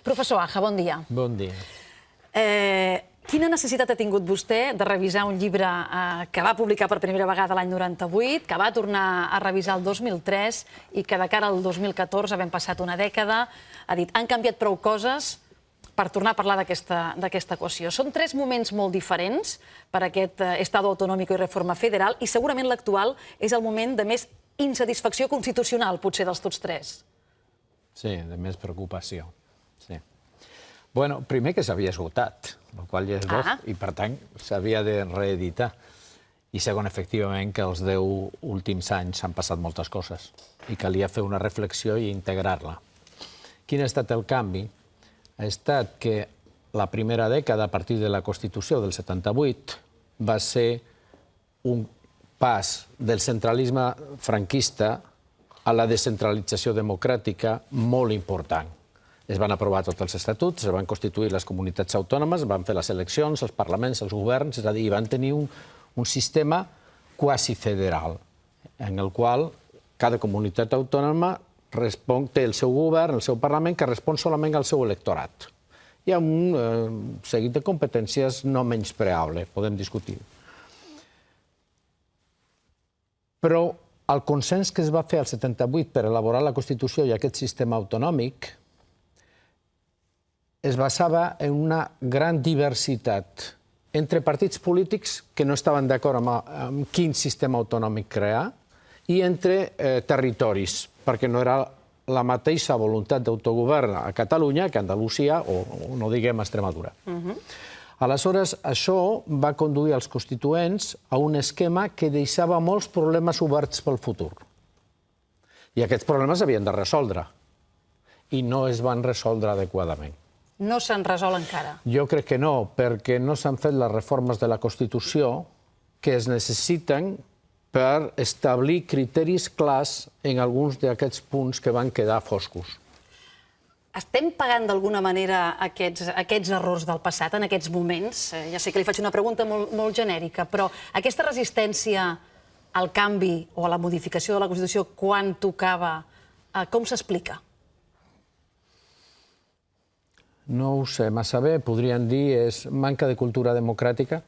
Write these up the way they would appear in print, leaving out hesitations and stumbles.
Professor Aja, bon dia. Bon dia. Quina necessitat ha tingut vostè de revisar un llibre que va publicar per primera vegada l'any 98, que va tornar a revisar el 2003 i que de cara al 2014, havent passat una dècada, ha dit han canviat prou coses per tornar a parlar d'aquesta equació. Són tres moments molt diferents per aquest Estado autonómico i reforma federal i segurament l'actual és el moment de més insatisfacció constitucional, potser dels tots tres. Sí, de més preocupació. Sí. Bueno, primer que s'havia esgotat, el qual ja és bo, i per tant s'havia de reeditar. I segon, efectivament, que els 10 últims anys s'han passat moltes coses i calia fer una reflexió i integrar-la. Quin ha estat el canvi? Ha estat que la primera dècada, a partir de la Constitució del 78, va ser un pas del centralisme franquista a la descentralització democràtica molt important. Es van aprovar tots els estatuts, es van constituir les comunitats autònomes, van fer les eleccions, els parlaments, els governs, és a dir, van tenir un sistema quasi federal, en el qual cada comunitat autònoma té el seu govern, el seu parlament, que respon solament al seu electorat. Hi ha un seguit de competències no menyspreable, podem discutir. Però el consens que es va fer al 78 per elaborar la Constitució i aquest sistema autonòmic es basava en una gran diversitat entre partits polítics que no estaven d'acord amb quin sistema autonòmic crear i entre territoris, perquè no era la mateixa voluntat d'autogovern a Catalunya que a Andalusia o no diguem Extremadura. Aleshores, això va conduir els constituents a un esquema que deixava molts problemes oberts pel futur. I aquests problemes s'havien de resoldre i no es van resoldre adequadament. No s'han resolt encara? Jo crec que no, perquè no s'han fet les reformes de la Constitució que es necessiten per establir criteris clars en alguns d'aquests punts que van quedar foscos. Estem pagant d'alguna manera aquests errors del passat en aquests moments? Ja sé que li faig una pregunta molt genèrica, però aquesta resistència al canvi o a la modificació de la Constitució quan tocava, com s'explica? No ho sé massa bé, podríem dir és manca de cultura democràtica.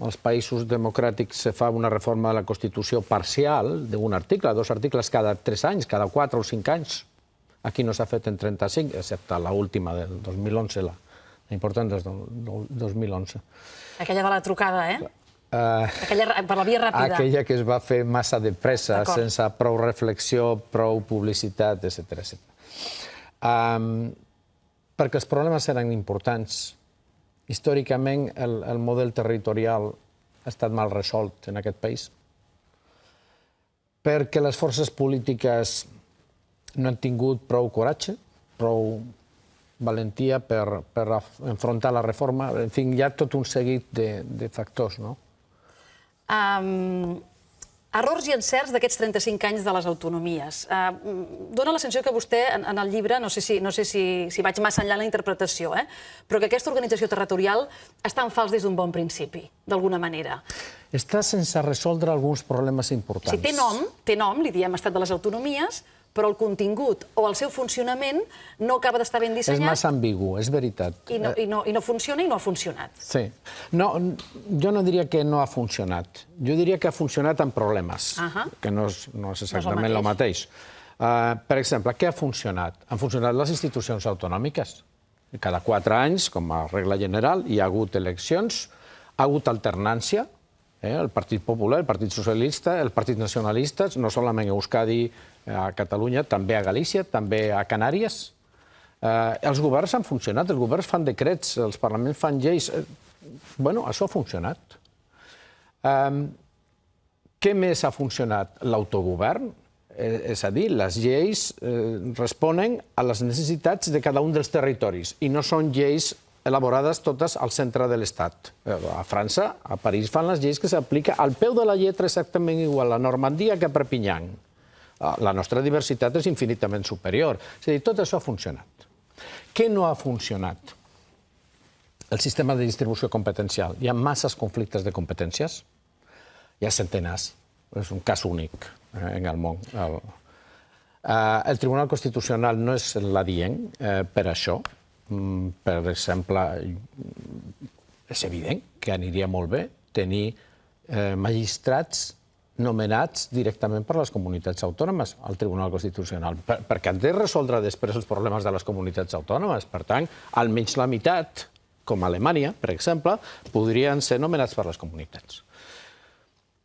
Als països democràtics se fa una reforma de la Constitució parcial d'un article, 2 articles cada 3 anys, cada 4 o 5 anys. Aquí no s'ha fet en 35, excepte l'última del 2011, la important del 2011. Aquella de la trucada, per la via ràpida. Aquella que es va fer massa de pressa, sense prou reflexió, prou publicitat, etc. Perquè els problemes eren importants. Històricament, el model territorial ha estat mal resolt en aquest país. Perquè les forces polítiques no han tingut prou coratge, prou valentia per enfrontar la reforma. En fi, hi ha tot un seguit de factors, no? Errors i encerts d'aquests 35 anys de les autonomies. Dóna la sensació que vostè, en el llibre, no sé si vaig massa enllà en la interpretació, però que aquesta organització territorial està en fals des d'un bon principi, d'alguna manera. Està sense resoldre alguns problemes importants. Sí, té nom, li diem Estat de les Autonomies, però el contingut o el seu funcionament no acaba d'estar ben dissenyat. És massa ambigu, és veritat. I no funciona i no ha funcionat. Sí. Jo no diria que no ha funcionat. Jo diria que ha funcionat amb problemes, que no és exactament el mateix. Per exemple, què ha funcionat? Han funcionat les institucions autonòmiques. Cada 4 anys, com a regla general, hi ha hagut eleccions, ha hagut alternància, el Partit Popular, el Partit Socialista, el Partit Nacionalista, no solament a Euskadi, a Catalunya, també a Galícia, també a Canàries. Els governs han funcionat, els governs fan decrets, els parlaments fan lleis. Bé, això ha funcionat. Què més ha funcionat? L'autogovern. És a dir, les lleis responen a les necessitats de cada un dels territoris i no són lleis elaborades totes al centre de l'Estat. A França, a París, fan les lleis que s'apliquen al peu de la lletra exactament igual a Normandia que a Perpinyà. La nostra diversitat és infinitament superior. És a dir, tot això ha funcionat. Què no ha funcionat? El sistema de distribució competencial. Hi ha masses conflictes de competències. Hi ha centenars. És un cas únic en el món. El Tribunal Constitucional no és l'adient per això. Per exemple, és evident que aniria molt bé tenir magistrats nomenats directament per les comunitats autònomes al Tribunal Constitucional, perquè han de resoldre després els problemes de les comunitats autònomes. Per tant, almenys la meitat, com a Alemanya, per exemple, podrien ser nomenats per les comunitats.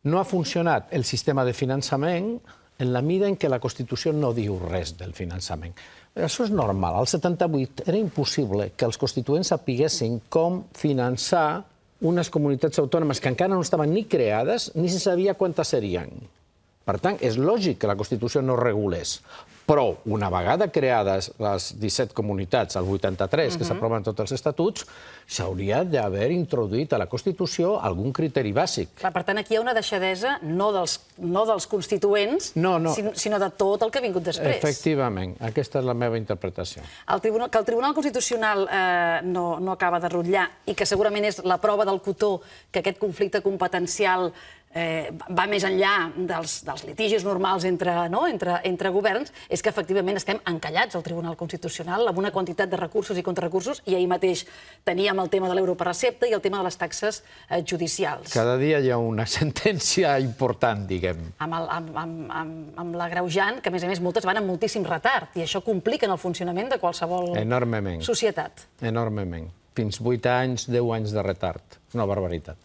No ha funcionat el sistema de finançament en la mida en què la Constitució no diu res del finançament. Això és normal. Al 78 era impossible que els constituents sapiguessin com finançar unes comunitats autònomes que encara no estaven ni creades ni se sabia quantes serien. Per tant, és lògic que la Constitució no regulés. Però, una vegada creades les 17 comunitats, el 83, que s'aproven tots els estatuts, s'hauria d'haver introduït a la Constitució algun criteri bàsic. Per tant, aquí hi ha una deixadesa no dels constituents, sinó de tot el que ha vingut després. Efectivament, aquesta és la meva interpretació. Que el Tribunal Constitucional no acaba de rutllar i que segurament és la prova del cotó que aquest conflicte competencial va més enllà dels litigis normals entre governs, és que efectivament estem encallats al Tribunal Constitucional amb una quantitat de recursos i contrarecursos, i ahir mateix teníem el tema de l'euro per recepta i el tema de les taxes judicials. Cada dia hi ha una sentència important, diguem. Amb l'agreujant, que a més moltes van amb moltíssim retard, i això complica el funcionament de qualsevol societat. Enormement. Fins 8 anys, 10 anys de retard. És una barbaritat.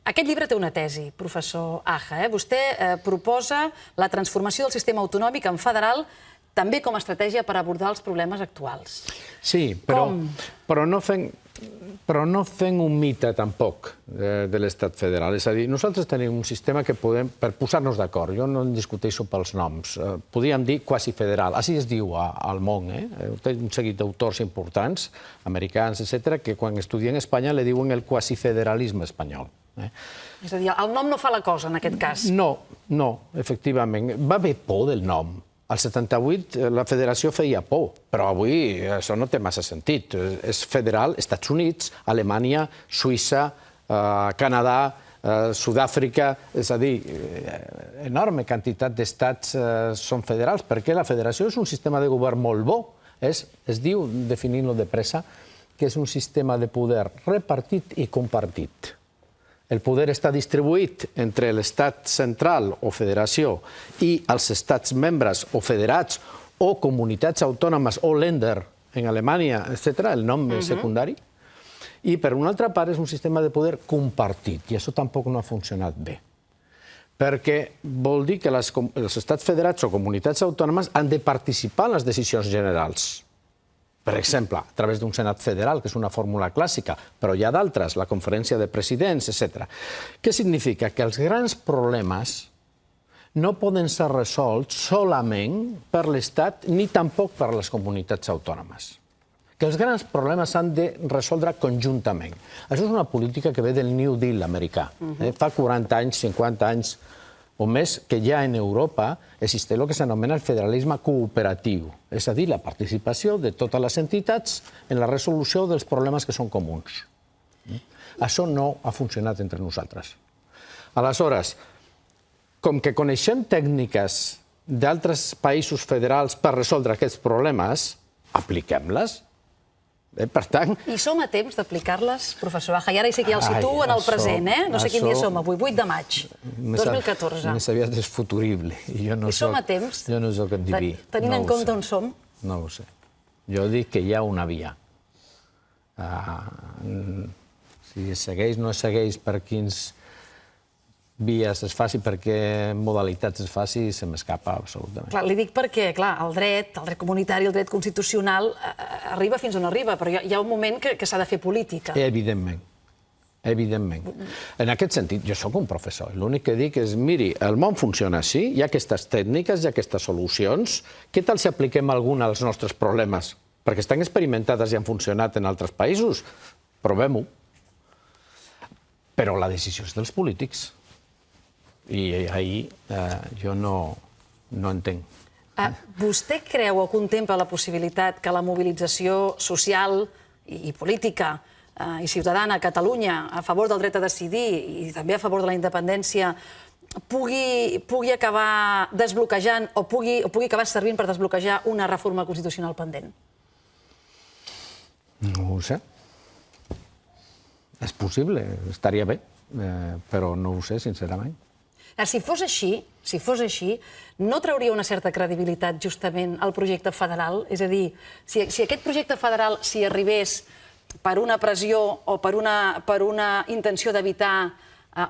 Aquest llibre té una tesi, professor Aja. Vostè proposa la transformació del sistema autonòmic en federal també com a estratègia per abordar els problemes actuals. Sí, però no fent un mite tampoc de l'estat federal. És a dir, nosaltres tenim un sistema que podem, per posar-nos d'acord, jo no en discuteixo pels noms, podríem dir quasi federal. Així es diu al món. Té un seguit d'autors importants, americans, etc., que quan estudien a Espanya li diuen el quasi federalisme espanyol. És a dir, el nom no fa la cosa, en aquest cas. No, efectivament. Va haver por del nom. Al 78 la federació feia por, però avui això no té massa sentit. És federal, Estats Units, Alemanya, Suïssa, Canadà, Sud-àfrica, és a dir, enorme quantitat d'estats són federals, perquè la federació és un sistema de govern molt bo. Es diu, definint-lo de pressa, que és un sistema de poder repartit i compartit. El poder està distribuït entre l'estat central o federació i els estats membres o federats o comunitats autònomes o Länder en Alemanya, etc., el nom secundari. I, per una altra part, és un sistema de poder compartit, i això tampoc no ha funcionat bé. Perquè vol dir que els estats federats o comunitats autònomes han de participar en les decisions generals. Per exemple, a través d'un Senat federal, que és una fórmula clàssica, però hi ha d'altres, la conferència de presidents, etc. Què significa? Que els grans problemes no poden ser resolts solament per l'Estat ni tampoc per les comunitats autònomes. Que els grans problemes s'han de resoldre conjuntament. Això és una política que ve del New Deal americà. Fa 40 anys, 50 anys o més que ja en Europa existeix el que s'anomena el federalisme cooperatiu, és a dir, la participació de totes les entitats en la resolució dels problemes que són comuns. Això no ha funcionat entre nosaltres. Aleshores, com que coneixem tècniques d'altres països federals per resoldre aquests problemes, apliquem-les. Per tant... I som a temps d'aplicar-les, professor Aja? I ara sí que ja el situo en el present, No sé quin dia som avui, 8 de maig, 2014. Més aviat és futurible. I som a temps? Jo no soc endiví. Tenint en compte on som? No ho sé. Jo dic que hi ha una via. Si es segueix, no es segueix, per quins vies es faci, per què modalitats es faci, se m'escapa absolutament. Clar, li dic perquè, clar, el dret comunitari, el dret constitucional, arriba fins on arriba, però hi ha un moment que s'ha de fer política. Evidentment. Evidentment. En aquest sentit, jo sóc un professor. L'únic que dic és, miri, el món funciona així, hi ha aquestes tècniques, hi ha aquestes solucions, què tal si apliquem alguna als nostres problemes? Perquè estan experimentades i han funcionat en altres països. Provem-ho. Però la decisió és dels polítics. I ahir jo no entenc. Vostè creu o contempla la possibilitat que la mobilització social i política i ciutadana a Catalunya a favor del dret a decidir i també a favor de la independència pugui acabar desbloquejant o pugui acabar servint per desbloquejar una reforma constitucional pendent? No ho sé. És possible, estaria bé, però no ho sé, sincerament. Si fos així, no trauria una certa credibilitat justament al projecte federal? És a dir, si aquest projecte federal, si arribés per una pressió o per una intenció d'evitar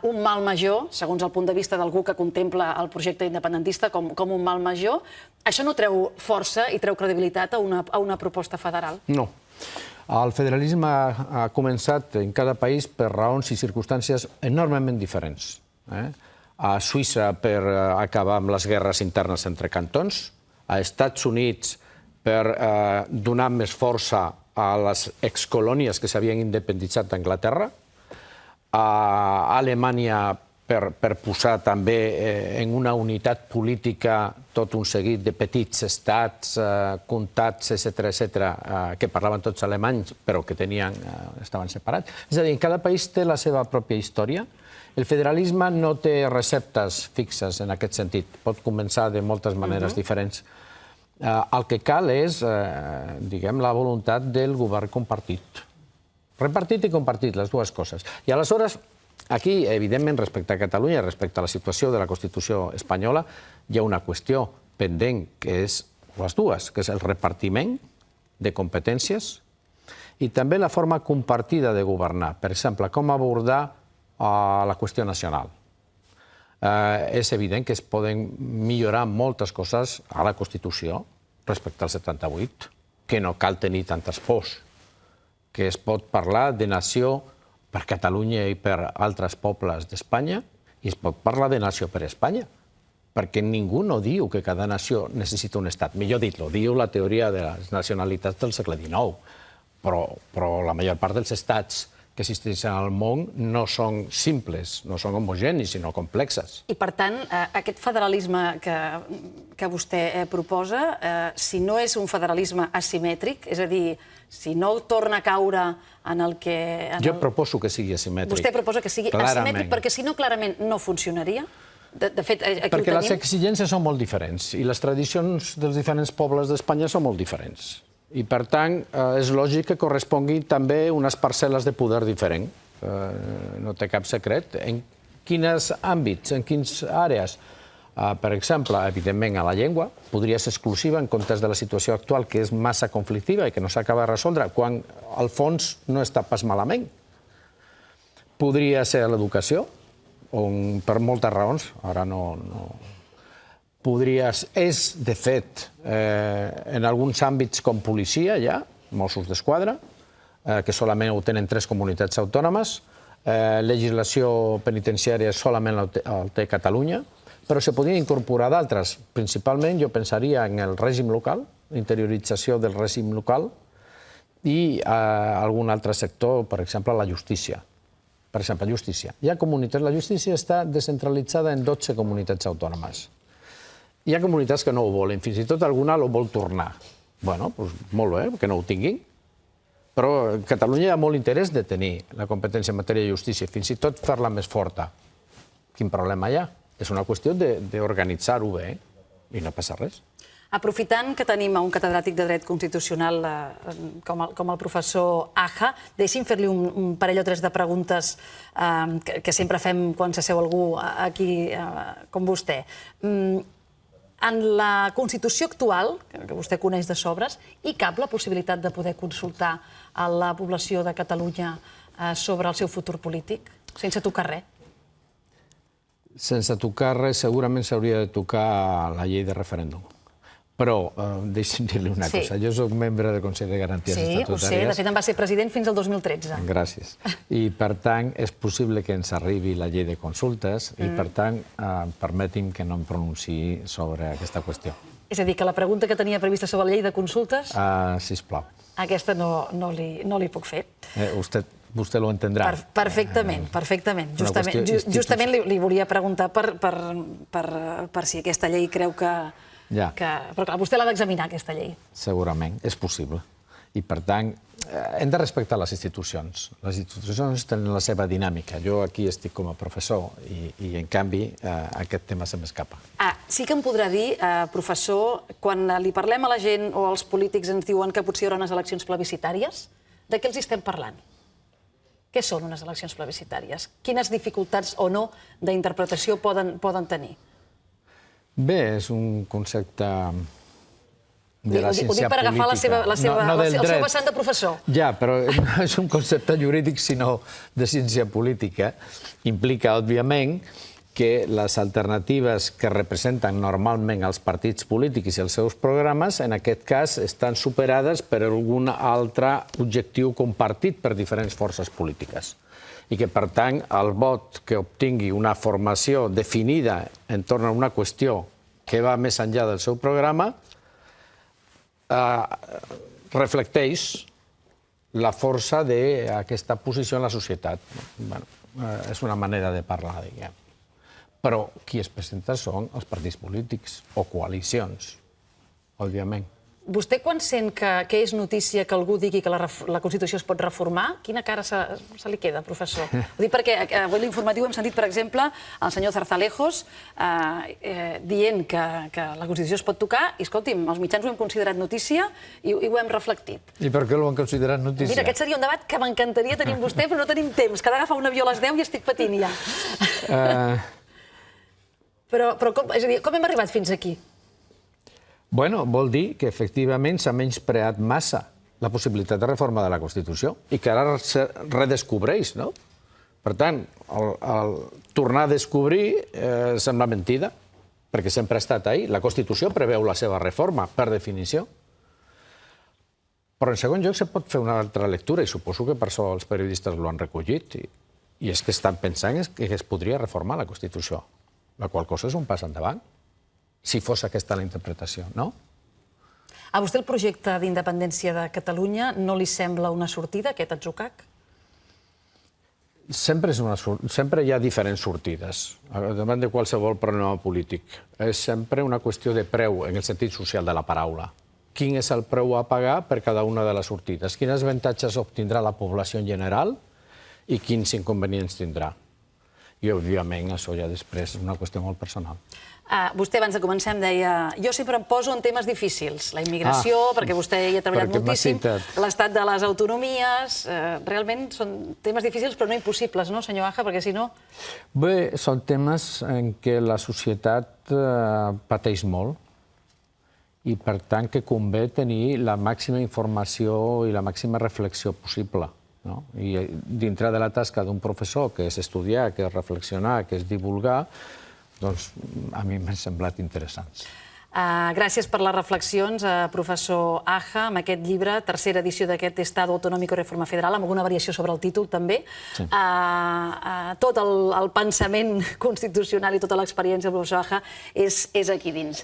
un mal major, segons el punt de vista d'algú que contempla el projecte independentista com un mal major, això no treu força i treu credibilitat a una proposta federal? No. El federalisme ha començat en cada país per raons i circumstàncies enormement diferents. A Suïssa per acabar amb les guerres internes entre cantons, a Estats Units per donar més força a les excolònies que s'havien independitzat d'Anglaterra, a Alemanya per posar també en una unitat política tot un seguit de petits estats, comtats, etc., que parlaven tots alemanys, però que estaven separats. És a dir, cada país té la seva pròpia història. El federalisme no té receptes fixes en aquest sentit. Pot començar de moltes maneres diferents. El que cal és, diguem, la voluntat del govern compartit. Repartit i compartit, les dues coses. I aleshores, aquí, evidentment, respecte a Catalunya, respecte a la situació de la Constitució espanyola, hi ha una qüestió pendent, que és les dues, que és el repartiment de competències i també la forma compartida de governar. Per exemple, com abordar la qüestió nacional. És evident que es poden millorar moltes coses a la Constitució respecte al 78, que no cal tenir tantes pors, que es pot parlar de nació per Catalunya i per altres pobles d'Espanya i es pot parlar de nació per Espanya, perquè ningú no diu que cada nació necessita un estat. Millor dit, ho diu la teoria de les nacionalitats del segle XIX, però la major part dels estats que existeixen al món no són simples, no són homogenis, sinó complexes. I, per tant, aquest federalisme que vostè proposa, si no és un federalisme asimètric, és a dir, si no torna a caure en el que... Jo proposo que sigui asimètric. Vostè proposa que sigui asimètric perquè, si no, clarament no funcionaria? De fet, aquí ho tenim. Perquè les exigències són molt diferents i les tradicions dels diferents pobles d'Espanya són molt diferents. I, per tant, és lògic que correspongui també unes parcel·les de poder diferent. No té cap secret. En quins àmbits, en quines àrees? Per exemple, evidentment, a la llengua podria ser exclusiva en comptes de la situació actual, que és massa conflictiva i que no s'acaba de resoldre, quan al fons no està pas malament. Podria ser l'educació, on per moltes raons, ara no... És, de fet, en alguns àmbits com policia, ja, Mossos d'Esquadra, que solament ho tenen 3 comunitats autònomes, legislació penitenciària solament el té Catalunya, però se podien incorporar d'altres. Principalment jo pensaria en el règim local, interiorització del règim local, i algun altre sector, per exemple, la justícia. Per exemple, justícia. Hi ha comunitats, la justícia està descentralitzada en 12 comunitats autònomes. Hi ha comunitats que no ho volen, fins i tot alguna ho vol tornar. Bueno, doncs molt bé, que no ho tinguin. Però a Catalunya hi ha molt interès de tenir la competència en matèria de justícia, fins i tot fer-la més forta. Quin problema hi ha? És una qüestió d'organitzar-ho bé i no passa res. Aprofitant que tenim un catedràtic de dret constitucional com el professor Aja, deixi'm fer-li un parell o tres de preguntes que sempre fem quan s'asseu algú aquí com vostè. En la Constitució actual, que vostè coneix de sobres, hi cap la possibilitat de poder consultar a la població de Catalunya sobre el seu futur polític, sense tocar res? Sense tocar res, segurament s'hauria de tocar la llei de referèndum. Però, deixi'm dir-li una cosa, jo soc membre del Consell de Garanties Estatutàries. Sí, ho sé, de fet em va ser president fins al 2013. Gràcies. I, per tant, és possible que ens arribi la llei de consultes i, per tant, permeti'm que no em pronunciï sobre aquesta qüestió. És a dir, que la pregunta que tenia prevista sobre la llei de consultes... Sisplau. Aquesta no li puc fer. Vostè ho entendrà. Perfectament, perfectament. Justament li volia preguntar per si aquesta llei creu que... Però clar, vostè l'ha d'examinar, aquesta llei. Segurament, és possible. I, per tant, hem de respectar les institucions. Les institucions tenen la seva dinàmica. Jo aquí estic com a professor i, en canvi, aquest tema se m'escapa. Sí que em podrà dir, professor, quan li parlem a la gent o als polítics ens diuen que potser hi haurà unes eleccions plebiscitàries, de què els estem parlant? Què són unes eleccions plebiscitàries? Quines dificultats o no d'interpretació poden tenir? Bé, és un concepte de la ciència política. Ho dic per agafar el seu vessant de professor. Ja, però no és un concepte jurídic, sinó de ciència política. Implica, òbviament, que les alternatives que representen normalment els partits polítics i els seus programes, en aquest cas, estan superades per algun altre objectiu compartit per diferents forces polítiques. I que, per tant, el vot que obtingui una formació definida entorn a una qüestió que va més enllà del seu programa reflecteix la força d'aquesta posició en la societat. És una manera de parlar, diguem. Però qui es presenta són els partits polítics o coalicions, òbviament. Vostè, quan sent que és notícia que algú digui que la Constitució es pot reformar, quina cara se li queda, professor? Ho dic perquè avui a l'informatiu hem sentit, per exemple, el senyor Zarzalejos dient que la Constitució es pot tocar i, escolti'm, els mitjans ho hem considerat notícia i ho hem reflectit. I per què ho han considerat notícia? Mira, aquest seria un debat que m'encantaria tenir amb vostè, però no tenim temps, que ha d'agafar un avió a les 10 i estic patint ja. Però és a dir, com hem arribat fins aquí? Bueno, vol dir que efectivament s'ha menyspreat massa la possibilitat de reforma de la Constitució i que ara se redescobreix, no? Per tant, el tornar a descobrir sembla mentida, perquè sempre ha estat ahí. La Constitució preveu la seva reforma, per definició. Però en segon lloc se pot fer una altra lectura, i suposo que per això els periodistes l'han recollit, i és que estan pensant que es podria reformar la Constitució, la qual cosa és un pas endavant, si fos aquesta la interpretació, no? A vostè el projecte d'independència de Catalunya no li sembla una sortida, aquest atzucac? Sempre hi ha diferents sortides, davant de qualsevol problema polític. És sempre una qüestió de preu, en el sentit social de la paraula. Quin és el preu a pagar per cada una de les sortides? Quins avantatges obtindrà la població en general i quins inconvenients tindrà? I, òbviament, això ja després és una qüestió molt personal. Vostè, abans de començar, em deia jo sempre em poso en temes difícils. La immigració, perquè vostè hi ha treballat moltíssim, l'estat de les autonomies... Realment són temes difícils, però no impossibles, no, senyor Aja? Perquè si no... Bé, són temes en què la societat pateix molt i, per tant, que convé tenir la màxima informació i la màxima reflexió possible. I dintre de la tasca d'un professor, que és estudiar, que és reflexionar, que és divulgar, doncs a mi m'han semblat interessants. Gràcies per les reflexions, professor Aja, amb aquest llibre, tercera edició d'aquest Estado Autonómico y Reforma Federal, amb alguna variació sobre el títol, també. Tot el pensament constitucional i tota l'experiència del professor Aja és aquí dins.